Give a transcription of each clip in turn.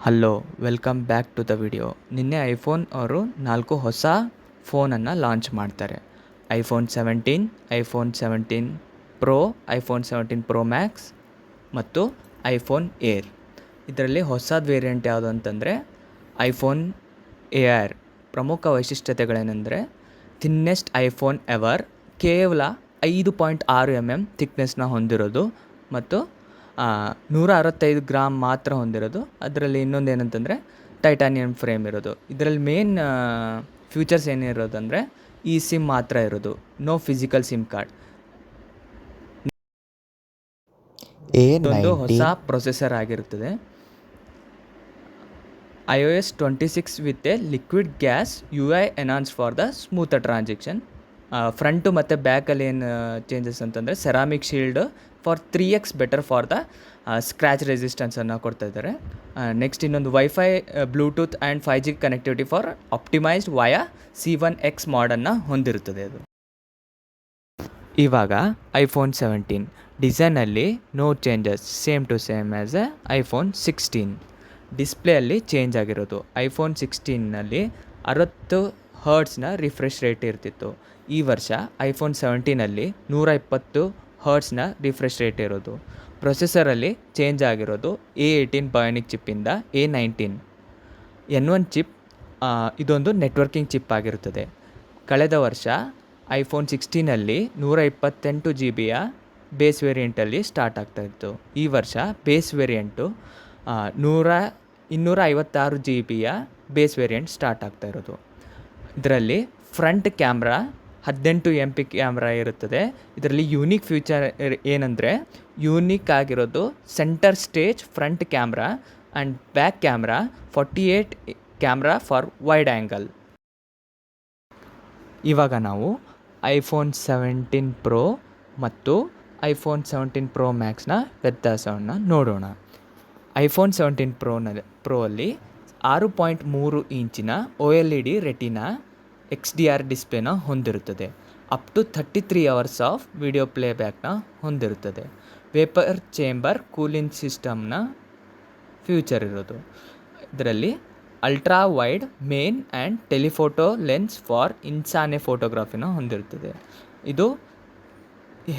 Hello, welcome back to the video. ನಿನ್ನೆ iPhone ಅವರು 4 ಹೊಸ ಫೋನನ್ನು ಲಾಂಚ್ ಮಾಡ್ತಾರೆ. IPhone 17, iPhone 17 pro, iPhone 17 pro max ಮತ್ತು ಐಫೋನ್ ಏರ್. ಇದರಲ್ಲಿ ಹೊಸದು ವೇರಿಯಂಟ್ ಯಾವುದು ಅಂತಂದರೆ ಐಫೋನ್ ಏರ್. ಪ್ರಮುಖ ವೈಶಿಷ್ಟ್ಯತೆಗಳೇನೆಂದರೆ ಥಿನ್ನೆಸ್ಟ್ ಐಫೋನ್ ಎವರ್, ಕೇವಲ 5.6 mm ಥಿಕ್ನೆಸ್ನ ಹೊಂದಿರೋದು ಮತ್ತು 165 ಗ್ರಾಮ್ ಮಾತ್ರ ಹೊಂದಿರೋದು. ಅದರಲ್ಲಿ ಇನ್ನೊಂದು ಏನಂತಂದರೆ ಟೈಟಾನಿಯಂ ಫ್ರೇಮ್ ಇರೋದು. ಇದರಲ್ಲಿ ಮೇನ್ ಫ್ಯೂಚರ್ಸ್ ಏನಿರೋದಂದರೆ ಈ ಸಿಮ್ ಮಾತ್ರ ಇರೋದು, ನೋ ಫಿಸಿಕಲ್ ಸಿಮ್ ಕಾರ್ಡ್. ಇದೊಂದು ಹೊಸ ಪ್ರೊಸೆಸರ್ ಆಗಿರುತ್ತದೆ. iOS 26 with a liquid glass UI enhance for the smoother transaction. Front ಮತ್ತು ಬ್ಯಾಕಲ್ಲಿ ಏನು ಚೇಂಜಸ್ ಅಂತಂದರೆ ceramic shield for 3x better for the scratch ರೆಸಿಸ್ಟೆನ್ಸನ್ನು ಕೊಡ್ತಾ ಇದ್ದಾರೆ. ನೆಕ್ಸ್ಟ್ ಇನ್ನೊಂದು wifi, Bluetooth and 5G connectivity for optimised via C1X ಮಾಡನ್ನು ಹೊಂದಿರುತ್ತದೆ. ಅದು ಇವಾಗ ಐಫೋನ್ 17 ಡಿಸೈನಲ್ಲಿ no changes, same to same as a iPhone 16. ಡಿಸ್ಪ್ಲೇಯಲ್ಲಿ ಚೇಂಜ್ ಆಗಿರೋದು. ಐಫೋನ್ 16ನಲ್ಲಿ 60 ಹರ್ಟ್ಸ್ನ ರಿಫ್ರೆಶ್ ರೇಟ್ ಇರ್ತಿತ್ತು. ಈ ವರ್ಷ ಐಫೋನ್ 17ನಲ್ಲಿ 120 ಹರ್ಟ್ಸ್ನ ರಿಫ್ರೆಶ್ ರೇಟ್ ಇರೋದು. ಪ್ರೊಸೆಸರಲ್ಲಿ ಚೇಂಜ್ ಆಗಿರೋದು A18 ಬಯೋನಿಕ್ ಚಿಪ್ಪಿಂದ A19 N1 ಚಿಪ್. ಇದೊಂದು ನೆಟ್ವರ್ಕಿಂಗ್ ಚಿಪ್ ಆಗಿರುತ್ತದೆ. ಕಳೆದ ವರ್ಷ ಐಫೋನ್ 16ನಲ್ಲಿ 128 GB ಬೇಸ್ ವೇರಿಯಂಟಲ್ಲಿ ಸ್ಟಾರ್ಟ್ ಆಗ್ತಾಯಿತ್ತು. ಈ ವರ್ಷ base variant 256 GB base variant start ಆಗ್ತಾ ಇರೋದು. ಇದರಲ್ಲಿ ಫ್ರಂಟ್ ಕ್ಯಾಮ್ರಾ 18 MP ಕ್ಯಾಮ್ರಾ ಇರುತ್ತದೆ. ಇದರಲ್ಲಿ ಯೂನಿಕ್ ಫ್ಯೂಚರ್ ಏನಂದರೆ, ಯೂನಿಕ್ ಆಗಿರೋದು centre stage front camera and back camera 48 camera for wide angle. ಇವಾಗ ನಾವು ಐಫೋನ್ 17 ಪ್ರೋ ಮತ್ತು ಐಫೋನ್ 17 ಪ್ರೋ ಮ್ಯಾಕ್ಸ್ನ ವ್ಯತ್ಯಾಸವನ್ನು ನೋಡೋಣ. ಐಫೋನ್ 17 ಪ್ರೋ ಅಲ್ಲಿ 6.3 ಇಂಚಿನ OLED ರೆಟಿನಾ XDR ಡಿಸ್ಪ್ಲೇನ ಹೊಂದಿರುತ್ತದೆ. Up to 33 hours of video ಪ್ಲೇಬ್ಯಾಕ್ನ ಹೊಂದಿರುತ್ತದೆ. ವೇಪರ್ ಚೇಂಬರ್ ಕೂಲಿಂಗ್ ಸಿಸ್ಟಮ್ನ ಫ್ಯೂಚರ್ ಇರೋದು. ಇದರಲ್ಲಿ ultra wide main and telephoto lens for insane ಫೋಟೋಗ್ರಫಿನ ಹೊಂದಿರುತ್ತದೆ. ಇದು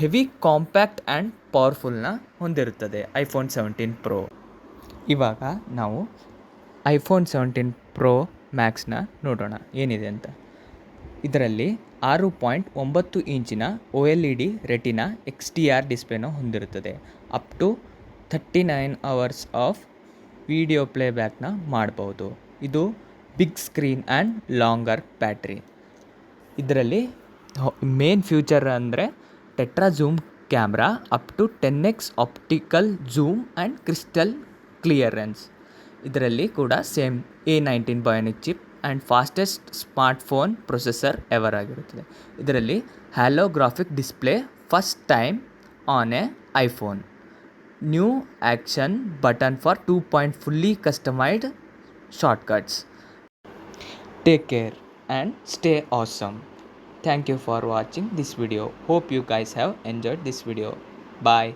ಹೆವಿ ಕಾಂಪ್ಯಾಕ್ಟ್ ಆ್ಯಂಡ್ ಪವರ್ಫುಲ್ನ ಹೊಂದಿರುತ್ತದೆ ಐಫೋನ್ 17 ಪ್ರೋ. ಇವಾಗ ನಾವು ಐಫೋನ್ 17 ಪ್ರೋ ಮ್ಯಾಕ್ಸ್ನ ನೋಡೋಣ ಏನಿದೆ ಅಂತ. ಇದರಲ್ಲಿ 6.9 ಇಂಚಿನ OLED ರೆಟಿನಾ XDR ಡಿಸ್ಪ್ಲೇನ ಹೊಂದಿರುತ್ತದೆ. Up to 39 hours of video ಪ್ಲೇಬ್ಯಾಕ್ನ ಮಾಡ್ಬೋದು. ಇದು big screen and longer battery. ಇದರಲ್ಲಿ ಮೇನ್ ಫ್ಯೂಚರ್ ಅಂದರೆ tetra zoom camera, up to 10x optical zoom and crystal clearance. ಇದರಲ್ಲಿ ಕೂಡ same A19 bionic chip and fastest smartphone processor ever ಆಗಿರುತ್ತದೆ. ಇದರಲ್ಲಿ holographic display first time on a iPhone. New action button for 2 point fully customized shortcuts. Take care and stay awesome. Thank you for watching this video. Hope you guys have enjoyed this video. Bye.